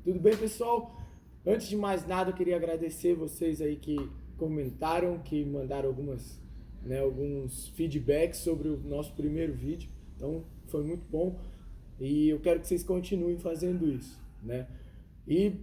Tudo bem, pessoal? Antes de mais nada, eu queria agradecer vocês aí que comentaram, que mandaram alguns feedbacks sobre o nosso primeiro vídeo. Então, foi muito bom e eu quero que vocês continuem fazendo isso, né? E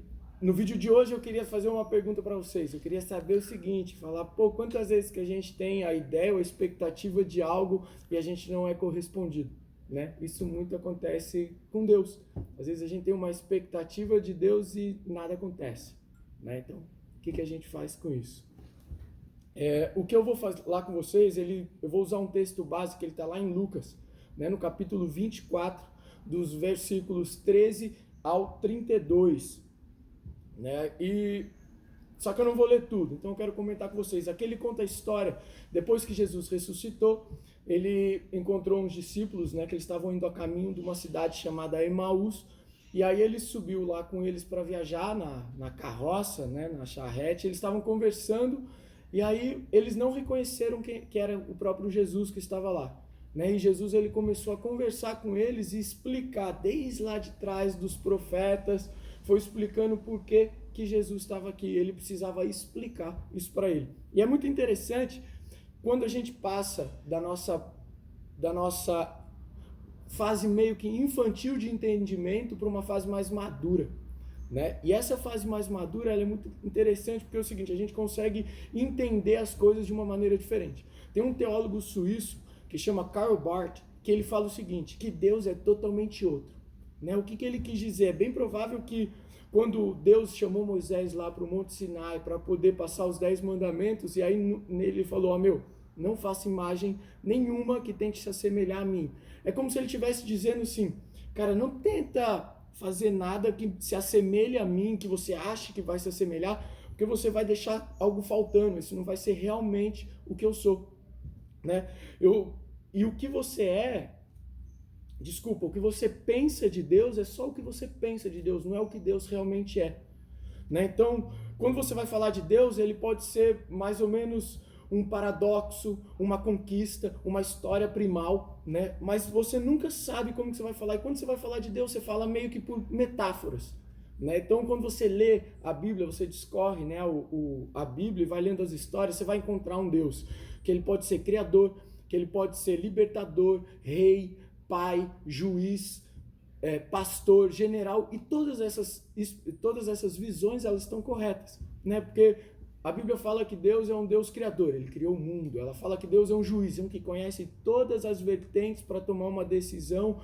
no vídeo de hoje eu queria fazer uma pergunta para vocês. Eu queria saber o seguinte, falar, quantas vezes que a gente tem a ideia ou a expectativa de algo e a gente não é correspondido, né? Isso muito acontece com Deus. Às vezes a gente tem uma expectativa de Deus e nada acontece, né? Então, o que a gente faz com isso? O que eu vou falar com vocês, eu vou usar um texto básico, ele está lá em Lucas, né? No capítulo 24, dos versículos 13 ao 32, né? Só que eu não vou ler tudo, então eu quero comentar com vocês. Aqui ele conta a história, depois que Jesus ressuscitou, ele encontrou uns discípulos, né, que eles estavam indo a caminho de uma cidade chamada Emaús, e aí ele subiu lá com eles para viajar na carroça, né, na charrete. Eles estavam conversando, e aí eles não reconheceram que era o próprio Jesus que estava lá, né? E Jesus, ele começou a conversar com eles e explicar desde lá de trás dos profetas, foi explicando por que Jesus estava aqui. Ele precisava explicar isso para ele. E é muito interessante quando a gente passa da nossa fase meio que infantil de entendimento para uma fase mais madura, né? E essa fase mais madura, ela é muito interessante porque é o seguinte, a gente consegue entender as coisas de uma maneira diferente. Tem um teólogo suíço que chama Karl Barth, que ele fala o seguinte, que Deus é totalmente outro, né? O que ele quis dizer? É bem provável que quando Deus chamou Moisés lá para o Monte Sinai para poder passar os 10 mandamentos, e aí ele falou, não faça imagem nenhuma que tente se assemelhar a mim. É como se ele estivesse dizendo assim, cara, não tenta fazer nada que se assemelhe a mim, que você ache que vai se assemelhar, porque você vai deixar algo faltando, isso não vai ser realmente o que eu sou, né? E o que você é, o que você pensa de Deus é só o que você pensa de Deus, não é o que Deus realmente é, né? Então, quando você vai falar de Deus, ele pode ser mais ou menos um paradoxo, uma conquista, uma história primal, né? Mas você nunca sabe como que você vai falar. E quando você vai falar de Deus, você fala meio que por metáforas, né? Então, quando você lê a Bíblia, você discorre, né, a Bíblia e vai lendo as histórias, você vai encontrar um Deus que ele pode ser criador, que ele pode ser libertador, rei, pai, juiz, pastor, general, e todas essas visões, elas estão corretas, né? Porque a Bíblia fala que Deus é um Deus criador, ele criou o mundo. Ela fala que Deus é um juiz, um que conhece todas as vertentes para tomar uma decisão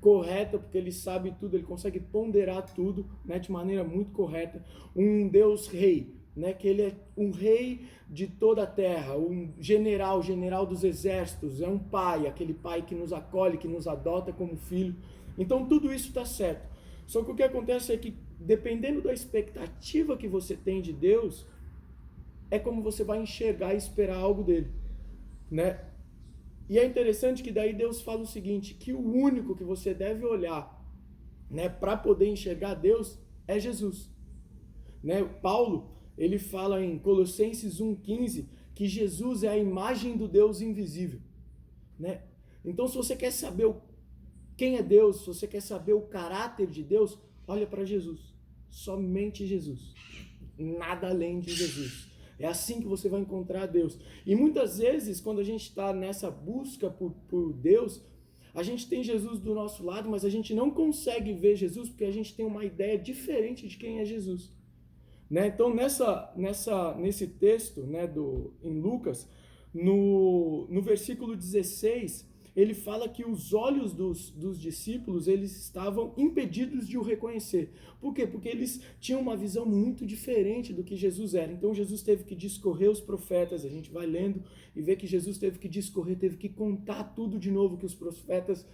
correta, porque ele sabe tudo, ele consegue ponderar tudo, né, de maneira muito correta. Um Deus rei, né, que ele é um rei de toda a terra, um general dos exércitos, é um pai, aquele pai que nos acolhe, que nos adota como filho. Então tudo isso está certo. Só que o que acontece é que, dependendo da expectativa que você tem de Deus, é como você vai enxergar e esperar algo dele, né? E é interessante que daí Deus fala o seguinte, que o único que você deve olhar, né, para poder enxergar Deus é Jesus, né? Paulo, ele fala em Colossenses 1,15 que Jesus é a imagem do Deus invisível, né? Então, se você quer saber quem é Deus, se você quer saber o caráter de Deus, olha para Jesus, somente Jesus, nada além de Jesus. É assim que você vai encontrar Deus. E muitas vezes, quando a gente está nessa busca por Deus, a gente tem Jesus do nosso lado, mas a gente não consegue ver Jesus porque a gente tem uma ideia diferente de quem é Jesus, né? Então, nesse texto, né, em Lucas, no versículo 16, ele fala que os olhos dos discípulos, eles estavam impedidos de o reconhecer. Por quê? Porque eles tinham uma visão muito diferente do que Jesus era. Então Jesus teve que discorrer os profetas, a gente vai lendo e vê que Jesus teve que discorrer, teve que contar tudo de novo que os profetas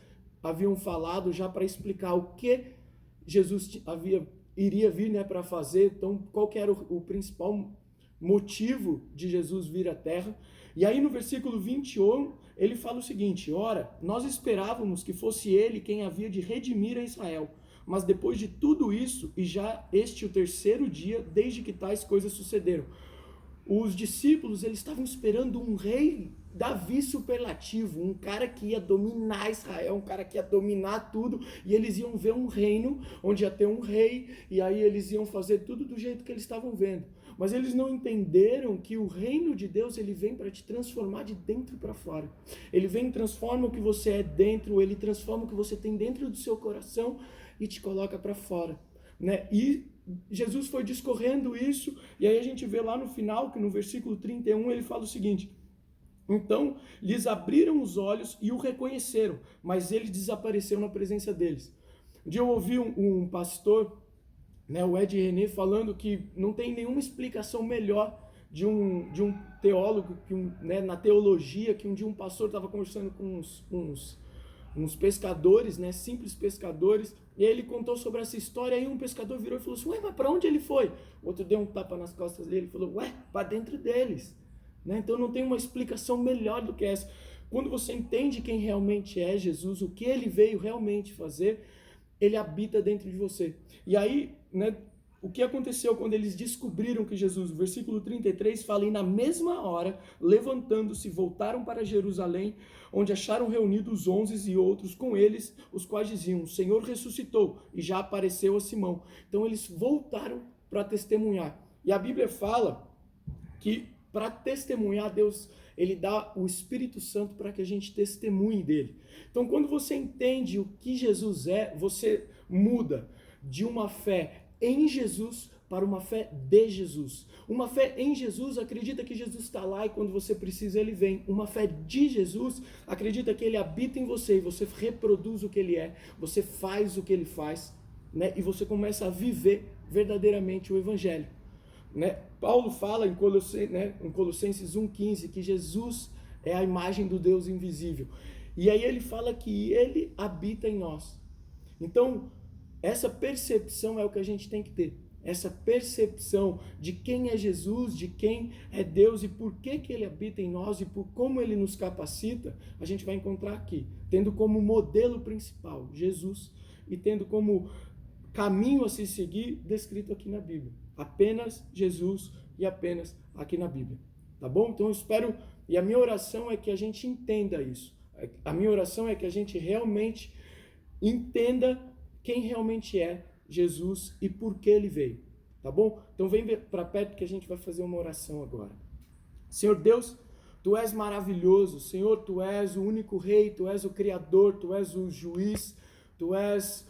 haviam falado já para explicar o que Jesus iria vir, né, para fazer. Então, qual que era o principal motivo de Jesus vir à Terra. E aí no versículo 21, ele fala o seguinte, ora, nós esperávamos que fosse ele quem havia de redimir a Israel, mas depois de tudo isso, e já o terceiro dia, desde que tais coisas sucederam. Os discípulos, eles estavam esperando um rei Davi superlativo, um cara que ia dominar Israel, um cara que ia dominar tudo, e eles iam ver um reino onde ia ter um rei, e aí eles iam fazer tudo do jeito que eles estavam vendo. Mas eles não entenderam que o reino de Deus, ele vem para te transformar de dentro para fora. Ele vem e transforma o que você é dentro, ele transforma o que você tem dentro do seu coração e te coloca para fora, né? E Jesus foi discorrendo isso, e aí a gente vê lá no final, que no versículo 31 ele fala o seguinte: então lhes abriram os olhos e o reconheceram, mas ele desapareceu na presença deles. Um dia eu ouvi um pastor, né, o Ed René, falando que não tem nenhuma explicação melhor de um teólogo, né, na teologia, que um dia um pastor estava conversando com uns pescadores, né, simples pescadores, e aí ele contou sobre essa história, aí um pescador virou e falou assim: ué, mas para onde ele foi? O outro deu um tapa nas costas dele e falou: ué, para dentro deles. Né? Então não tem uma explicação melhor do que essa. Quando você entende quem realmente é Jesus, o que ele veio realmente fazer, ele habita dentro de você. E aí, né, o que aconteceu quando eles descobriram que Jesus, o versículo 33 fala: e na mesma hora, levantando-se, voltaram para Jerusalém, onde acharam reunidos os 11 e outros com eles, os quais diziam: o Senhor ressuscitou e já apareceu a Simão. Então eles voltaram para testemunhar. E a Bíblia fala que para testemunhar, Deus, ele dá o Espírito Santo para que a gente testemunhe dele. Então, quando você entende o que Jesus é, você muda de uma fé em Jesus para uma fé de Jesus. Uma fé em Jesus acredita que Jesus está lá e quando você precisa ele vem. Uma fé de Jesus acredita que ele habita em você e você reproduz o que ele é, você faz o que ele faz, né? E você começa a viver verdadeiramente o Evangelho. Né? Paulo fala em Colossenses 1,15 que Jesus é a imagem do Deus invisível. E aí ele fala que ele habita em nós. Então, essa percepção é o que a gente tem que ter. Essa percepção de quem é Jesus, de quem é Deus e por que ele habita em nós e por como ele nos capacita, a gente vai encontrar aqui. Tendo como modelo principal Jesus e tendo como caminho a se seguir descrito aqui na Bíblia. Apenas Jesus e apenas aqui na Bíblia. Tá bom? Então eu espero, e a minha oração é que a gente entenda isso. A minha oração é que a gente realmente entenda quem realmente é Jesus e por que ele veio. Tá bom? Então vem para perto que a gente vai fazer uma oração agora. Senhor Deus, Tu és maravilhoso. Senhor, Tu és o único Rei, Tu és o Criador, Tu és o Juiz, Tu és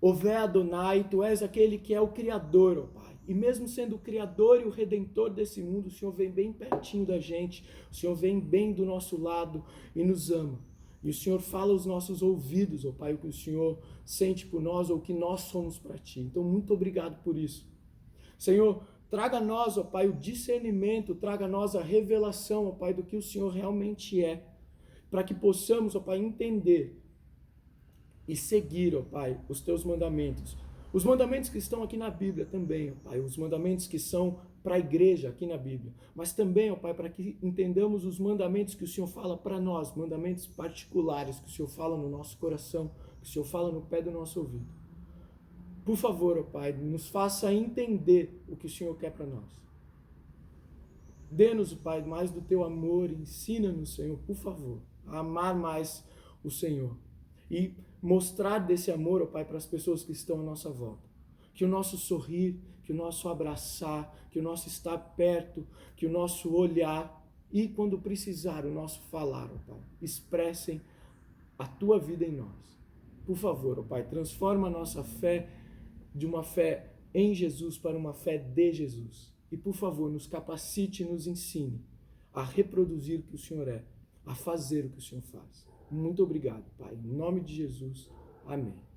Ové Adonai, Tu és aquele que é o Criador, ó Pai. E mesmo sendo o Criador e o Redentor desse mundo, o Senhor vem bem pertinho da gente, o Senhor vem bem do nosso lado e nos ama. E o Senhor fala aos nossos ouvidos, ó Pai, o que o Senhor sente por nós ou o que nós somos para Ti. Então, muito obrigado por isso. Senhor, traga a nós, ó Pai, o discernimento, traga a nós a revelação, ó Pai, do que o Senhor realmente é, para que possamos, ó Pai, entender e seguir, ó Pai, os Teus mandamentos. Os mandamentos que estão aqui na Bíblia também, ó Pai, os mandamentos que são para a igreja aqui na Bíblia, mas também, ó Pai, para que entendamos os mandamentos que o Senhor fala para nós, mandamentos particulares que o Senhor fala no nosso coração, que o Senhor fala no pé do nosso ouvido. Por favor, ó Pai, nos faça entender o que o Senhor quer para nós. Dê-nos, Pai, mais do Teu amor, ensina-nos, Senhor, por favor, a amar mais o Senhor. E mostrar desse amor, ó Pai, para as pessoas que estão à nossa volta. Que o nosso sorrir, que o nosso abraçar, que o nosso estar perto, que o nosso olhar e, quando precisar, o nosso falar, ó Pai, expressem a Tua vida em nós. Por favor, ó Pai, transforma a nossa fé de uma fé em Jesus para uma fé de Jesus. E, por favor, nos capacite e nos ensine a reproduzir o que o Senhor é, a fazer o que o Senhor faz. Muito obrigado, Pai. Em nome de Jesus. Amém.